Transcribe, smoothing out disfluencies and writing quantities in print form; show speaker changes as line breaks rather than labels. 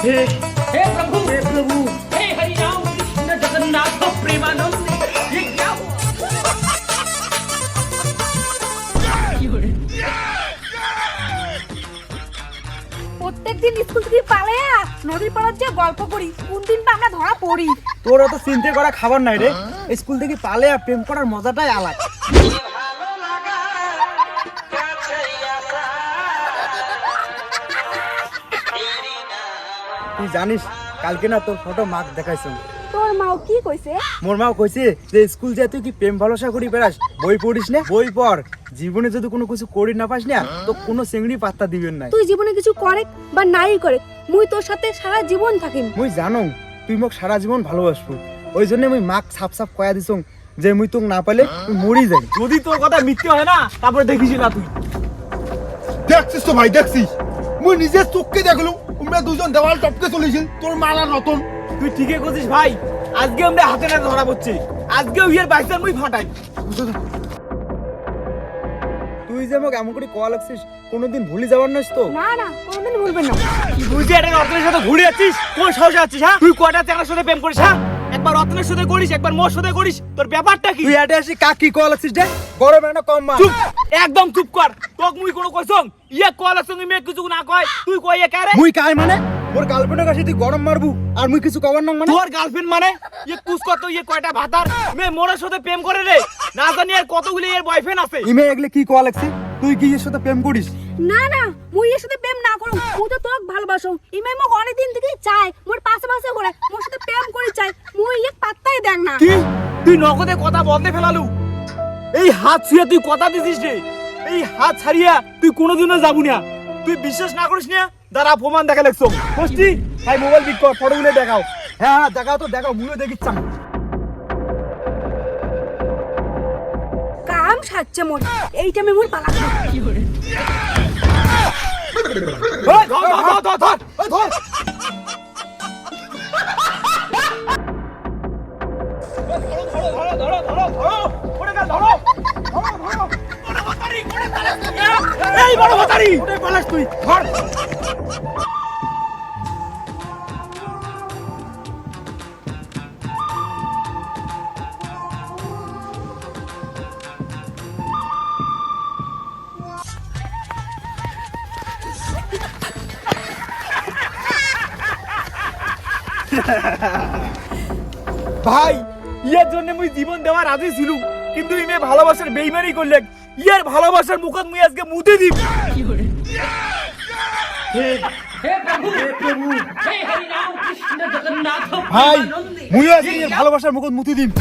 हे हे प्रभु हे हरि राम कृष्ण जगन्नाथ प्रेमानंद ये क्या हुआ?
প্রত্যেকদিন স্কুল থেকে পালায়া নদীর পাড়ে যে গল্প করি কোন দিনটা আমরা ধরা পড়ি।
তোর তো চিন্তা করা খাবার নাই রে, স্কুল থেকে পালে আর প্রেম করার মজাটাই আলাদা। তুই জানিস কালকে না তোর ফটো মাক দেখাইছো।
তোর মাও কি কইছে?
মোর মাও কইছে যে স্কুল যায় তুই কি প্রেম ভালোবাসা করি বেড়াস, বই পড়িস না, বই পড়, জীবনে যদি কোনো কিছু করি না পাস না তো কোনো চিংড়ি পাত্তা দিবেন না।
তুই জীবনে কিছু করে বা নাই করে মুই তোর সাথে সারা জীবন থাকিম।
মুই জানো তুই মোক সারা জীবন ভালোবাসবো, ওই জন্য মুই মাক সাপ সাপ কয়া দিছং যে মুই তোক না পালে তুই মরি যাই। যদি তোর কথা মিথ্যে হয় না তারপরে দেখিস না তুই।
দেখছিস তো ভাই, দেখছিস মুই নিজের চোখকে দেখলুম তোমরা দুজন দেওয়াল টপকে চলেছিল তোর মালা রতন।
তুই ঠিকই কইছিস ভাই, আজকে আমরা হাতে না ধরা পড়ছি, আজকে উইয়ের বাইসার মুই ফাটাই। তুই যে মোক এমন করে কল লাগছিস কোনোদিন ভুলে যাবার নস তো?
না না কোনদিন ভুলবেন না।
তুই যে একটা রত্নের সাথে ঘুরে যাচ্ছিস, কোন সাহসে আছিস? হ্যাঁ তুই কয়টা চ্যাংড়ার সাথে প্রেম করিস? হ্যাঁ একবার রত্নের সাথে করিস, একবার মোর সাথে করিস, তোর ব্যাপারটা কি? তুই এটা এসে কাকি কল লাগছিস রে? গরম না কম মার। চুপ, একদম চুপ কর। তোক মুই কোনো কইছং ইয়া কল লাগছং মে কিছু না কয়, তুই কই এ কারে? মুই কাই মানে মোর গার্লফ্রেন্ডের কাছে তুই গরম মারবু আর মুই কিছু কবার না মানে? তোর গার্লফ্রেন্ড মানে ইয়ে কুস কত ইয়ে কয়টা ভাতার মে মোরের সাথে প্রেম করে রে, না জানি আর কতগুলি এর বয়ফ্রেন্ড আছে। ইমে এগুলা কি কল লাগছিস? তুই কি এর সাথে প্রেম করিস?
না না মুই এর সাথে প্রেম না করুম, মুই তো তোক ভালোবাসো। ইমাই মোক অনেক দিন থেকে চাই, মোর পাশে পাশে ঘোরে, মোর সাথে প্রেম করি চাই, মুই এক পাত্তাই দেন না।
কি তুই নগদে কথা বলতে ফেলালু? এই হাত ছুঁয়ে তুই কথা দিছিস রে, এই হাত ছাড়িয়া তুই কোনোদিনও যাবু না। তুই বিশ্বাস না করিস না, দাঁড়া প্রমাণ দেখা লাগছো। বসতি ভাই মোবাইল বিক কর, ফটোগুলো দেখাও। হ্যাঁ হ্যাঁ দেখাও তো, দেখাও, মুইও দেখিচ্ছাম।
কাম সাচ্ছে মোর, এইটা আমি মোর পালা।
ওই ধর ধর ধর ধর ওই ধর। এই বড় ভাতারি ওরে পালাস তুই, ধর। ভাই ইয়ার জন্য মুই জীবন দেওয়ার রাজি ছিল, কিন্তু ইমে ভালোবাসার বেইমানি করলে ইয়ার ভালোবাসার মুখত মুই আজকে মুতে দিব।
हे प्रभु हे हरि राम कृष्ण जगन्नाथ
ভাই
प्रेमानंद
মুই আজকে ইয়ার ভালোবাসার মুখত মুতে দিব।